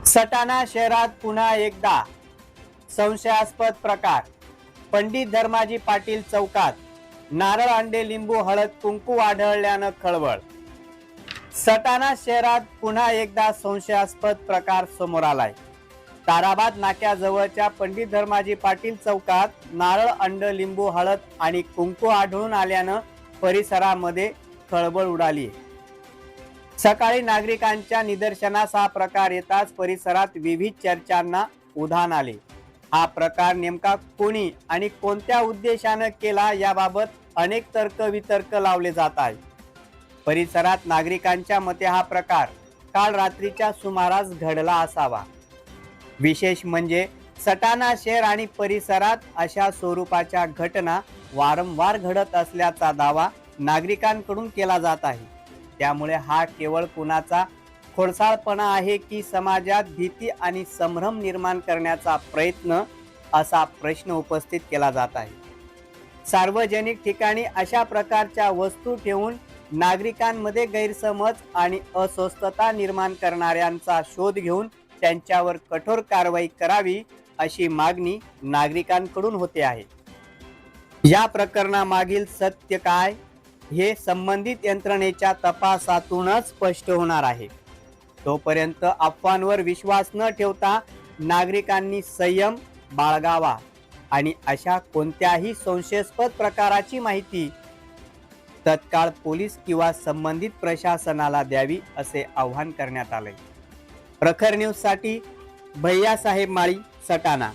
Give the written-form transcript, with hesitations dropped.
सटाणा शहरात पुन्हा एकदा संशयास्पद प्रकार. पंडित धर्माजी पाटील चौकात नारळ, अंडे, लिंबू, हळद, कुंकू आढळल्यानं खळबळ. सटाणा शहरात पुन्हा एकदा संशयास्पद प्रकार समोर आलाय. ताराबाद नाक्याजवळच्या पंडित धर्माजी पाटील चौकात नारळ, अंड, लिंबू, हळद आणि कुंकू आढळून आल्यानं परिसरामध्ये खळबळ उडाली. सकाळी नागरिकांच्या निदर्शनास हा प्रकार येताच परिसरात विविध चर्चांना उधाण आले. हा प्रकार नेमका कोणी आणि कोणत्या उद्देशाने केला याबाबत अनेक तर्कवितर्क लावले जात आहेत. परिसरात नागरिकांच्या मते हा प्रकार काल रात्रीच्या सुमारास घडला असावा. विशेष म्हणजे सटाणा शहर आणि परिसरात अशा स्वरूपाच्या घटना वारंवार घडत असल्याचा दावा नागरिकांकडून केला जात आहे. त्यामुळे हा केवळ कुणाचा खोडसाळपणा आहे की समाजात भीती आणि संभ्रम निर्माण करण्याचा प्रयत्न, असा प्रश्न उपस्थित केला जात आहे. सार्वजनिक ठिकाणी अशा प्रकारच्या वस्तू ठेवून नागरिकांमध्ये गैरसमज आणि अस्वस्थता निर्माण करणाऱ्यांचा शोध घेऊन त्यांच्यावर कठोर कारवाई करावी, अशी मागणी नागरिकांकडून होते आहे. या प्रकरणामागील सत्य काय हे संबंधित यंत्रणेच्या तपासातूनच स्पष्ट होणार आहे. तोपर्यंत अफवांवर विश्वास न ठेवता नागरिकांनी संयम बाळगावा आणि अशा कोणत्याही संशयास्पद प्रकाराची माहिती तत्काळ पोलीस किंवा संबंधित प्रशासनाला द्यावी, असे आवाहन करण्यात आले. प्रखर न्यूज साठी भैयासाहेब माळी, सटाणा.